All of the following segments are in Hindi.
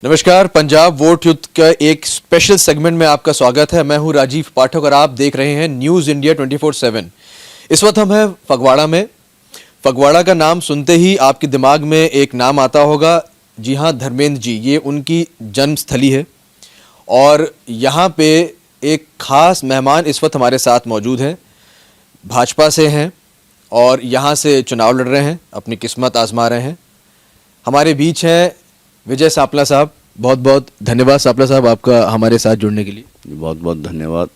नमस्कार, पंजाब वोट युद्ध का एक स्पेशल सेगमेंट में आपका स्वागत है। मैं हूं राजीव पाठक और आप देख रहे हैं न्यूज़ इंडिया 24/7। इस वक्त हम हैं फगवाड़ा में। फगवाड़ा का नाम सुनते ही आपके दिमाग में एक नाम आता होगा। जी हां, धर्मेंद्र जी, ये उनकी जन्मस्थली है और यहाँ पे एक खास मेहमान इस वक्त हमारे साथ मौजूद हैं। भाजपा से हैं और यहाँ से चुनाव लड़ रहे हैं, अपनी किस्मत आजमा रहे हैं। हमारे बीच हैं विजय सापला साहब। बहुत बहुत धन्यवाद सापला साहब आपका हमारे साथ जुड़ने के लिए। बहुत बहुत धन्यवाद।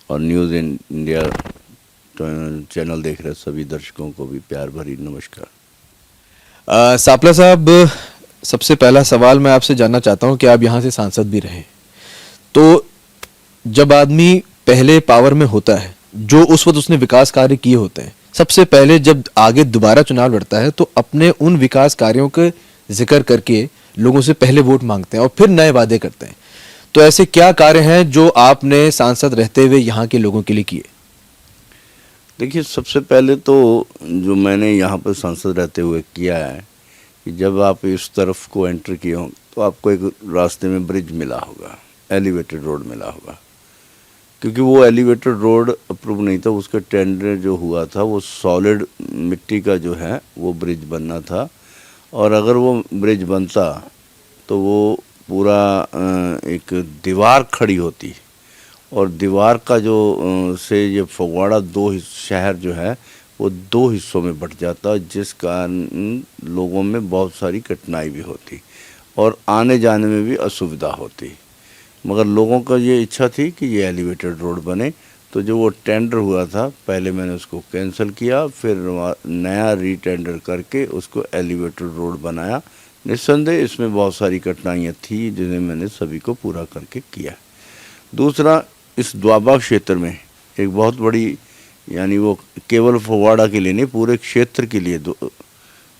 और न्यूज़ इंडिया चैनल देख रहे सभी दर्शकों को भी प्यार भरी नमस्कार। सापला साहब, सबसे पहला सवाल मैं आपसे जानना चाहता हूं कि आप यहाँ से सांसद भी रहे, तो जब आदमी पहले पावर में होता है, जो उस वक्त उसने विकास कार्य किए होते हैं, सबसे पहले जब आगे दोबारा चुनाव लड़ता है तो अपने उन विकास कार्यों के जिक्र करके लोगों से पहले वोट मांगते हैं और फिर नए वादे करते हैं। तो ऐसे क्या कार्य हैं जो आपने सांसद रहते हुए यहाँ के लोगों के लिए किए? देखिए, सबसे पहले तो जो मैंने यहाँ पर सांसद रहते हुए किया है कि जब आप इस तरफ को एंटर किए हों तो आपको एक रास्ते में ब्रिज मिला होगा, एलिवेटेड रोड मिला होगा। क्योंकि वो एलिवेटेड रोड अप्रूव नहीं था, उसका टेंडर जो हुआ था वो सॉलिड मिट्टी का जो है वो ब्रिज बनना था। और अगर वो ब्रिज बनता तो वो पूरा एक दीवार खड़ी होती और दीवार का जो से ये फगवाड़ा शहर जो है वो दो हिस्सों में बंट जाता, जिस कारण लोगों में बहुत सारी कठिनाई भी होती और आने जाने में भी असुविधा होती। मगर लोगों का ये इच्छा थी कि ये एलिवेटेड रोड बने, तो जो वो टेंडर हुआ था पहले मैंने उसको कैंसिल किया, फिर नया रीटेंडर करके उसको एलिवेटेड रोड बनाया। निस्संदेह इसमें बहुत सारी कठिनाइयाँ थी जिन्हें मैंने सभी को पूरा करके किया। दूसरा, इस द्वाबा क्षेत्र में एक बहुत बड़ी, यानी वो केवल फगवाड़ा के लिए नहीं पूरे क्षेत्र के लिए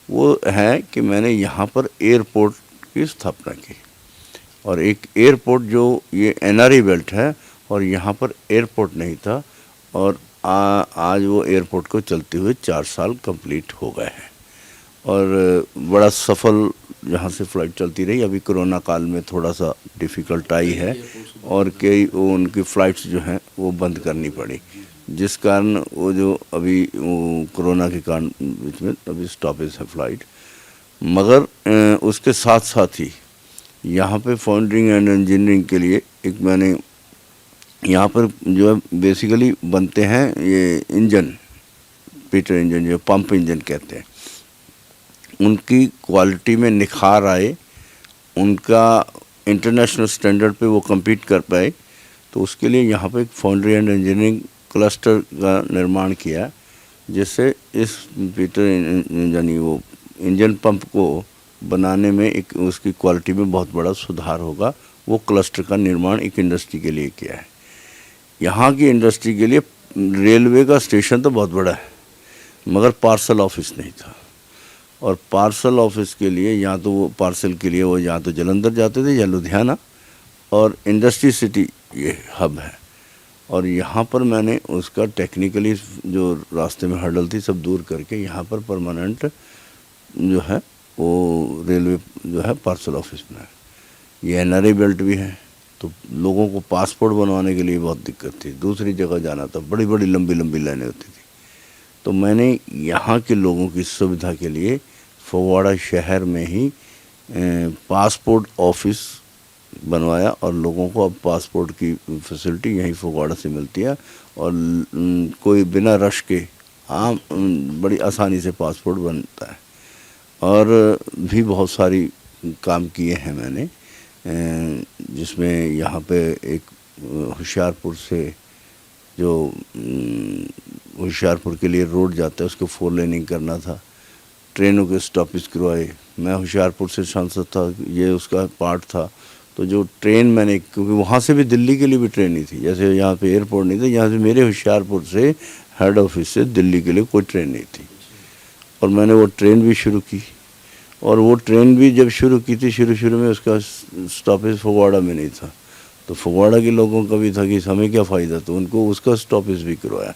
वो है कि मैंने यहाँ पर एयरपोर्ट की स्थापना की। और एक एयरपोर्ट जो ये एनआरई बेल्ट है और यहाँ पर एयरपोर्ट नहीं था, और आज वो एयरपोर्ट को चलते हुए 4 साल कंप्लीट हो गए हैं और बड़ा सफल यहाँ से फ़्लाइट चलती रही। अभी कोरोना काल में थोड़ा सा डिफ़िकल्ट आई है और कई उनकी फ़्लाइट्स जो हैं वो बंद करनी पड़ी, जिस कारण वो जो अभी कोरोना के कारण बीच में अभी स्टॉपेज है फ़्लाइट। मगर उसके साथ साथ ही यहाँ पे फाउंड्रिंग एंड इंजीनियरिंग के लिए एक मैंने यहाँ पर जो है बेसिकली बनते हैं ये इंजन, पीटर इंजन जो पंप इंजन कहते हैं, उनकी क्वालिटी में निखार आए, उनका इंटरनेशनल स्टैंडर्ड पे वो कम्पीट कर पाए, तो उसके लिए यहाँ पे एक फाउंड्री एंड इंजीनियरिंग क्लस्टर का निर्माण किया, जिससे इस पीटर यानी वो इंजन पंप को बनाने में एक उसकी क्वालिटी में बहुत बड़ा सुधार होगा। वो क्लस्टर का निर्माण एक इंडस्ट्री के लिए किया है। यहाँ की इंडस्ट्री के लिए रेलवे का स्टेशन तो बहुत बड़ा है, मगर पार्सल ऑफिस नहीं था। और पार्सल ऑफिस के लिए या तो वो पार्सल के लिए वो या तो जलंधर जाते थे या लुधियाना, और इंडस्ट्री सिटी ये हब है। और यहाँ पर मैंने उसका टेक्निकली जो रास्ते में हर्डल थी सब दूर करके यहाँ पर परमानेंट जो है वो रेलवे जो है पार्सल ऑफिस में है। ये एनआरई बेल्ट भी है, तो लोगों को पासपोर्ट बनवाने के लिए बहुत दिक्कत थी, दूसरी जगह जाना था, बड़ी बड़ी लंबी लंबी लाइनें होती थी। तो मैंने यहाँ के लोगों की सुविधा के लिए फगवाड़ा शहर में ही पासपोर्ट ऑफिस बनवाया और लोगों को अब पासपोर्ट की फैसिलिटी यहीं फगवाड़ा से मिलती है और कोई बिना रश के बड़ी आसानी से पासपोर्ट बनता है। और भी बहुत सारी काम किए हैं मैंने, जिसमें यहाँ पे एक होशियारपुर से जो होशियारपुर के लिए रोड जाता है उसको 4 लेनिंग करना था, ट्रेनों के स्टॉपेज करवाए। मैं होशियारपुर से सांसद था, ये उसका पार्ट था। तो जो ट्रेन मैंने, क्योंकि वहाँ से भी दिल्ली के लिए भी ट्रेन नहीं थी, जैसे यहाँ पे एयरपोर्ट नहीं था, यहाँ से मेरे होशियारपुर से हेड ऑफिस से दिल्ली के लिए कोई ट्रेन नहीं थी, और मैंने वो ट्रेन भी शुरू की। और वो ट्रेन भी जब शुरू की थी, शुरू में उसका स्टॉपेज फगवाड़ा में नहीं था, तो फगवाड़ा के लोगों का भी था कि हमें क्या फ़ायदा, तो उनको उसका स्टॉपेज भी करवाया।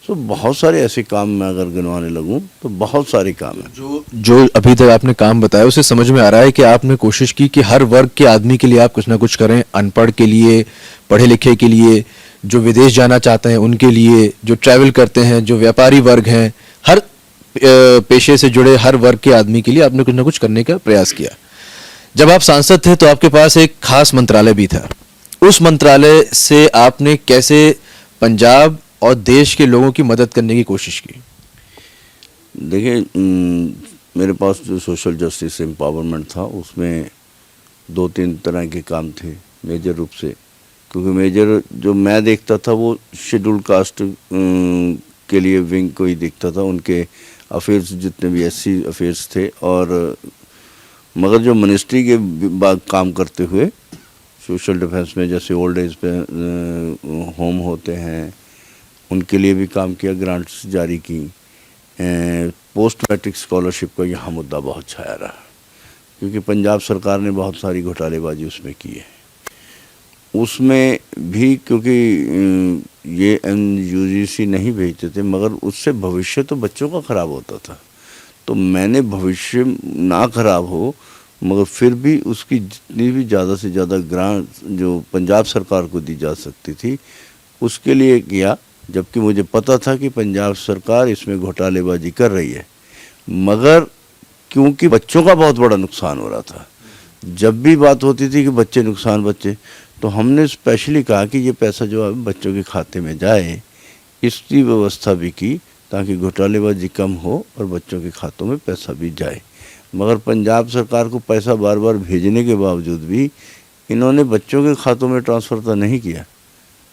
तो बहुत सारे ऐसे काम मैं अगर गिनवाने लगूं तो बहुत सारे काम हैं। जो जो अभी तक आपने काम बताया उसे समझ में आ रहा है कि आपने कोशिश की कि हर वर्ग के आदमी के लिए आप कुछ ना कुछ करें, अनपढ़ के लिए, पढ़े लिखे के लिए, जो विदेश जाना चाहते हैं उनके लिए, जो ट्रैवल करते हैं, जो व्यापारी वर्ग हैं, हर पेशे से जुड़े हर वर्ग के आदमी के लिए आपने कुछ ना कुछ करने का प्रयास किया। जब आप सांसद थे तो आपके पास एक खास मंत्रालय भी था। उस मंत्रालय से आपने कैसे पंजाब और देश के लोगों की मदद करने की कोशिश की? देखिए, मेरे पास जो सोशल जस्टिस एम्पावरमेंट था उसमें 2-3 तरह के काम थे मेजर रूप से, क्योंकि मेजर जो मैं देखता था वो शेड्यूल कास्ट के लिए विंग को ही देखता था, उनके अफेयर्स जितने भी एससी अफेयर्स थे। और मगर जो मिनिस्ट्री के बाद काम करते हुए सोशल डिफेंस में, जैसे ओल्ड एज पे होम होते हैं, उनके लिए भी काम किया, ग्रांट्स जारी की। पोस्ट मैट्रिक स्कॉलरशिप का यहाँ मुद्दा बहुत छाया रहा, क्योंकि पंजाब सरकार ने बहुत सारी घोटालेबाजी उसमें की है। उसमें भी क्योंकि ये यूजीसी नहीं भेजते थे, मगर उससे भविष्य तो बच्चों का ख़राब होता था। तो मैंने भविष्य ना खराब हो, मगर फिर भी उसकी जितनी भी ज़्यादा से ज़्यादा ग्रांट जो पंजाब सरकार को दी जा सकती थी उसके लिए किया, जबकि मुझे पता था कि पंजाब सरकार इसमें घोटालेबाजी कर रही है। मगर क्योंकि बच्चों का बहुत बड़ा नुकसान हो रहा था, जब भी बात होती थी कि बच्चे नुकसान बच्चे, तो हमने स्पेशली कहा कि ये पैसा जो है बच्चों के खाते में जाए, इसकी व्यवस्था भी की ताकि घोटालेबाजी कम हो और बच्चों के खातों में पैसा भी जाए। मगर पंजाब सरकार को पैसा बार बार भेजने के बावजूद भी इन्होंने बच्चों के खातों में ट्रांसफ़र तो नहीं किया,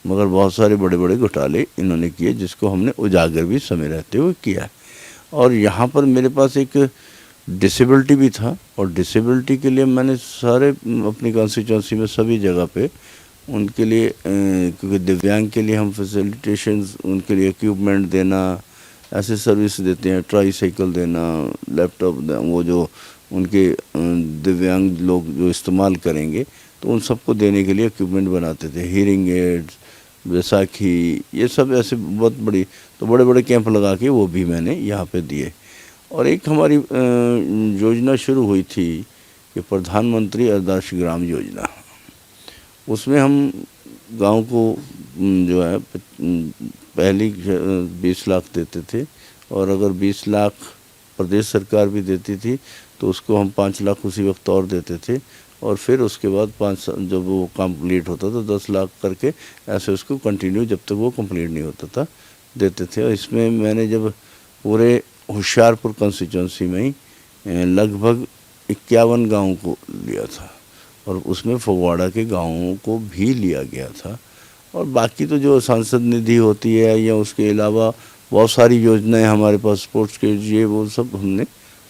मगर बहुत सारे बड़े बड़े घोटाले इन्होंने किए, जिसको हमने उजागर भी समय रहते हुए किया। और यहाँ पर मेरे पास एक डिसेबिलिटी भी था, और डिसेबिलिटी के लिए मैंने सारे अपनी कॉन्स्टिट्यूंसी में सभी जगह पे उनके लिए, क्योंकि दिव्यांग के लिए हम फैसिलिटेशंस, उनके लिए इक्विपमेंट देना, ऐसे सर्विस देते हैं, ट्राईसाइकिल देना, लैपटॉप देना, वो जो उनके दिव्यांग लोग जो इस्तेमाल करेंगे तो उन सबको देने के लिए इक्विपमेंट बनाते थे, हीयरिंग एड्स, बैसाखी, ये सब ऐसे बहुत बड़ी, तो बड़े बड़े कैंप लगा के वो भी मैंने यहाँ पे दिए। और एक हमारी योजना शुरू हुई थी कि प्रधानमंत्री आदर्श ग्राम योजना, उसमें हम गांव को जो है पहली 20 लाख देते थे, और अगर 20 लाख प्रदेश सरकार भी देती थी तो उसको हम 5 लाख उसी वक्त और देते थे, और फिर उसके बाद 5 साल जब वो कंप्लीट होता था 10 लाख करके ऐसे उसको कंटिन्यू जब तक वो कंप्लीट नहीं होता था देते थे। और इसमें मैंने जब पूरे होशियारपुर कॉन्स्टिट्यूंसी में ही लगभग 51 गाँव को लिया था, और उसमें फगवाड़ा के गाँवों को भी लिया गया था। और बाकी तो जो सांसद निधि होती है या उसके अलावा बहुत सारी योजनाएं हमारे पास स्पोर्ट्स के, ये वो सब हमने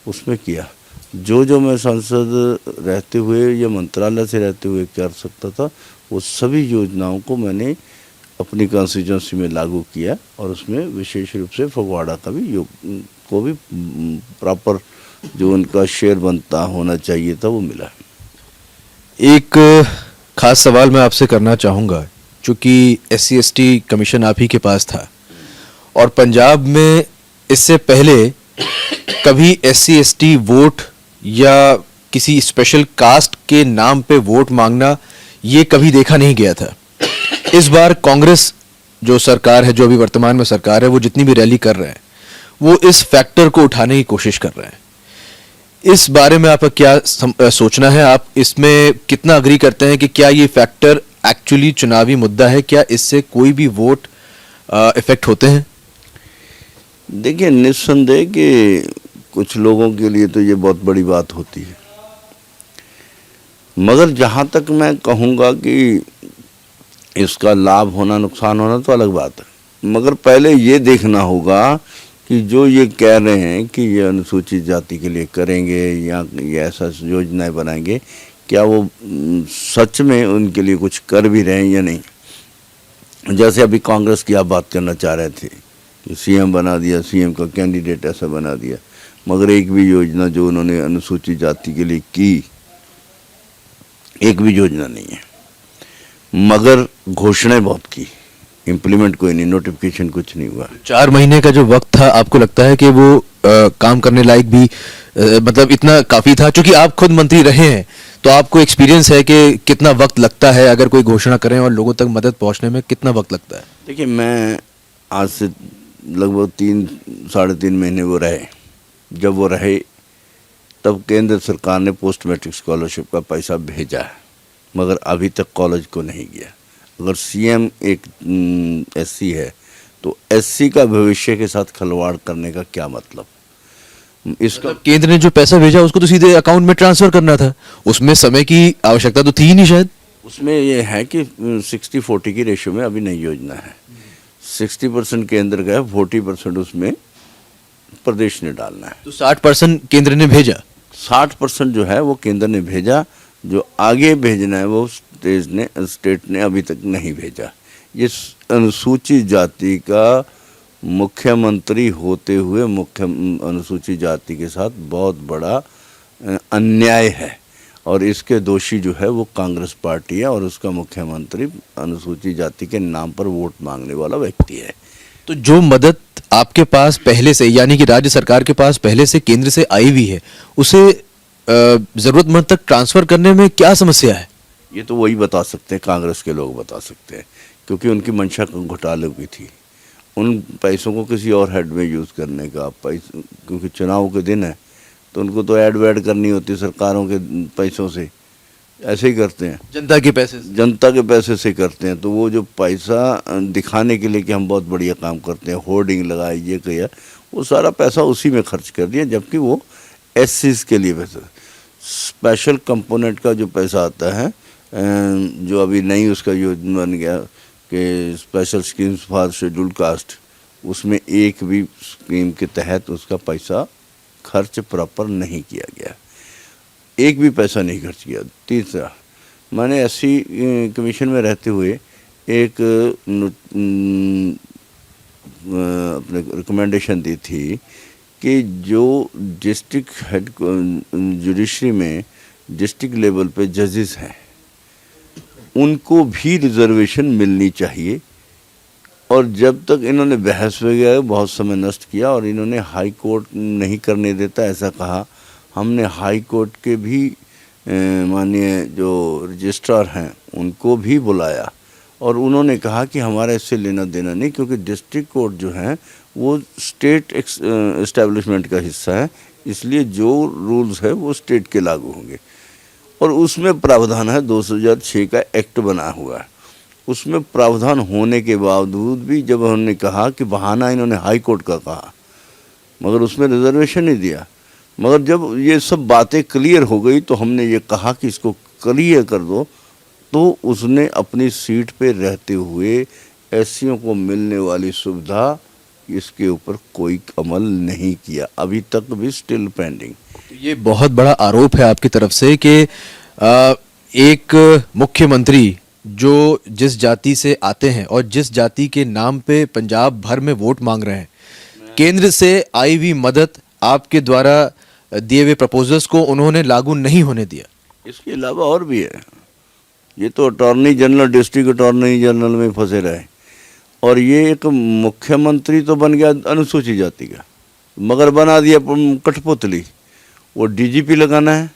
उसमें किया। जो जो मैं सांसद रहते हुए या मंत्रालय से रहते हुए कर सकता था, वो सभी योजनाओं को मैंने अपनी कॉन्स्टिट्यूंसी में लागू किया, और उसमें विशेष रूप से फगवाड़ा का भी को भी प्रॉपर जो उनका शेयर बनता होना चाहिए था वो मिला। एक खास सवाल मैं आपसे करना चाहूँगा, चूँकि SC/ST कमीशन आप ही के पास था, और पंजाब में इससे पहले कभी SC/ST वोट या किसी स्पेशल कास्ट के नाम पे वोट मांगना ये कभी देखा नहीं गया था। इस बार कांग्रेस जो सरकार है, जो अभी वर्तमान में सरकार है, वो जितनी भी रैली कर रहे हैं वो इस फैक्टर को उठाने की कोशिश कर रहे हैं। इस बारे में आपका क्या सोचना है? आप इसमें कितना अग्री करते हैं कि क्या ये फैक्टर एक्चुअली चुनावी मुद्दा है? क्या इससे कोई भी वोट इफेक्ट होते हैं? देखिए, निस्संदेह कि कुछ लोगों के लिए तो ये बहुत बड़ी बात होती है, मगर जहाँ तक मैं कहूँगा कि इसका लाभ होना नुकसान होना तो अलग बात है। मगर पहले ये देखना होगा कि जो ये कह रहे हैं कि ये अनुसूचित जाति के लिए करेंगे या ये ऐसा योजनाएं बनाएंगे, क्या वो सच में उनके लिए कुछ कर भी रहे हैं या नहीं। जैसे अभी कांग्रेस की आप बात करना चाह रहे थे कि सीएम बना दिया, सीएम का कैंडिडेट ऐसा बना दिया, मगर एक भी योजना जो उन्होंने अनुसूचित जाति के लिए की, एक भी योजना नहीं है। मगर घोषणाएं बहुत की, इम्प्लीमेंट कोई नहीं, नोटिफिकेशन कुछ नहीं हुआ। 4 महीने का जो वक्त था, आपको लगता है कि वो काम करने लायक भी मतलब इतना काफी था? क्योंकि आप खुद मंत्री रहे हैं तो आपको एक्सपीरियंस है कि कितना वक्त लगता है अगर कोई घोषणा करें और लोगों तक मदद पहुंचने में कितना वक्त लगता है। देखिए, मैं आज से लगभग 3-3.5 महीने वो रहे। जब वो रहे तब केंद्र सरकार ने पोस्ट मैट्रिक स्कॉलरशिप का पैसा भेजा है, मगर अभी तक कॉलेज को नहीं गया। अगर सीएम एक एससी है तो एससी का भविष्य के साथ खिलवाड़ करने का क्या मतलब? इसका मतलब केंद्र ने जो पैसा भेजा उसको तो सीधे अकाउंट में ट्रांसफर करना था, उसमें समय की आवश्यकता तो थी ही नहीं शायद। उसमें ये है कि 60-40 की रेशियो में अभी नई योजना है। 60% केंद्र का है, 40% उसमें प्रदेश ने डालना है। तो 60% केंद्र ने भेजा। 60% जो है वो केंद्र ने भेजा, जो आगे भेजना है वो स्टेट ने अभी तक नहीं भेजा। ये अनुसूचित जाति का मुख्यमंत्री होते हुए मुख्य अनुसूचित जाति के साथ बहुत बड़ा अन्याय है, और इसके दोषी जो है वो कांग्रेस पार्टी है, और उसका मुख्यमंत्री अनुसूचित जाति के नाम पर वोट मांगने वाला व्यक्ति है। तो जो मदद आपके पास पहले से, यानी कि राज्य सरकार के पास पहले से केंद्र से आई हुई है, उसे जरूरतमंद तक ट्रांसफर करने में क्या समस्या है? ये तो वही बता सकते हैं, कांग्रेस के लोग बता सकते हैं, क्योंकि उनकी मंशा घोटाले की थी। उन पैसों को किसी और हेड में यूज़ करने का क्योंकि चुनाव के दिन है तो उनको तो ऐड वैड करनी होती है सरकारों के पैसों से, ऐसे ही करते हैं, जनता के पैसे से। जनता के पैसे से करते हैं। तो वो जो पैसा दिखाने के लिए कि हम बहुत बढ़िया काम करते हैं, होर्डिंग लगाई, ये किया, वो सारा पैसा उसी में खर्च कर दिया, जबकि वो एससीज के लिए पैसा, स्पेशल कंपोनेंट का जो पैसा आता है, जो अभी नई उसका योजना बन गया कि special schemes for scheduled caste, उसमें एक भी स्कीम के तहत उसका पैसा खर्च प्रॉपर नहीं किया गया, एक भी पैसा नहीं खर्च किया। तीसरा, मैंने एससी कमीशन में रहते हुए एक अपने रिकमेंडेशन दी थी कि जो डिस्ट्रिक्ट हेड जुडिशरी में डिस्ट्रिक्ट लेवल पे जजेस हैं उनको भी रिजर्वेशन मिलनी चाहिए। और जब तक इन्होंने बहस वगैरह बहुत समय नष्ट किया और इन्होंने हाई कोर्ट नहीं करने देता ऐसा कहा, हमने हाई कोर्ट के भी माननीय जो रजिस्ट्रार हैं उनको भी बुलाया, और उन्होंने कहा कि हमारा इससे लेना देना नहीं, क्योंकि डिस्ट्रिक्ट कोर्ट जो है वो स्टेट एस्टेब्लिशमेंट का हिस्सा है, इसलिए जो रूल्स है वो स्टेट के लागू होंगे। और उसमें प्रावधान है, 2006 का एक्ट बना हुआ है, उसमें प्रावधान होने के बावजूद भी जब उन्होंने कहा कि बहाना इन्होंने हाई कोर्ट का कहा, मगर उसमें रिजर्वेशन नहीं दिया। मगर जब ये सब बातें क्लियर हो गई तो हमने ये कहा कि इसको क्लियर कर दो, तो उसने अपनी सीट पे रहते हुए एससीओं को मिलने वाली सुविधा, इसके ऊपर कोई अमल नहीं किया, अभी तक भी स्टिल पेंडिंग। ये बहुत बड़ा आरोप है आपकी तरफ से कि एक मुख्यमंत्री जो जिस जाति से आते हैं और जिस जाति के नाम पे पंजाब भर में वोट मांग रहे हैं, केंद्र से आई हुई मदद, आपके द्वारा दिए हुए प्रपोजल्स को उन्होंने लागू नहीं होने दिया। इसके अलावा और भी है, ये तो attorney general, district attorney general में फंसे रहे, और ये एक मुख्यमंत्री तो बन गया अनुसूचित जाति का, मगर बना दिया कठपुतली। वो डीजीपी लगाना है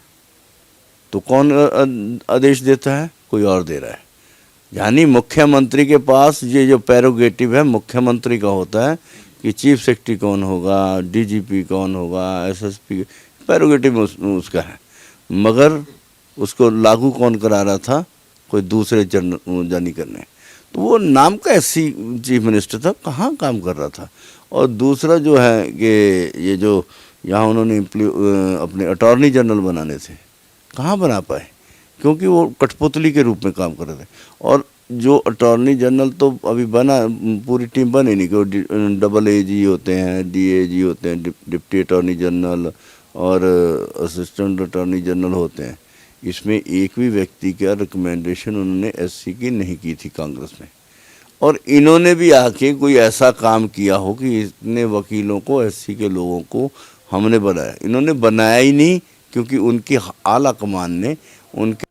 तो कौन आदेश देता है? कोई और दे रहा है। यानी मुख्यमंत्री के पास ये जो प्रेरोगेटिव है मुख्यमंत्री का होता है कि चीफ सेक्रेटरी कौन होगा, डीजीपी कौन होगा, एसएसपी, प्रेरोगेटिव उसका है, मगर उसको लागू कौन करा रहा था? कोई दूसरे जानी करने। तो वो नाम का एससी चीफ मिनिस्टर था, कहाँ काम कर रहा था। और दूसरा जो है कि ये जो यहाँ उन्होंने अपने अटॉर्नी जनरल बनाने थे, कहाँ बना पाए? क्योंकि वो कठपुतली के रूप में काम कर रहे थे। और जो अटॉर्नी जनरल तो अभी बना, पूरी टीम बनी नहीं, कि डबल एजी होते हैं, डीएजी होते हैं, डिप्टी अटॉर्नी जनरल और असिस्टेंट अटॉर्नी जनरल होते हैं। इसमें एक भी व्यक्ति का रिकमेंडेशन उन्होंने एससी की नहीं की थी कांग्रेस में। और इन्होंने भी आके कोई ऐसा काम किया हो कि इतने वकीलों को, एससी के लोगों को हमने बनाया, इन्होंने बनाया ही नहीं, क्योंकि उनकी आला कमान ने उनके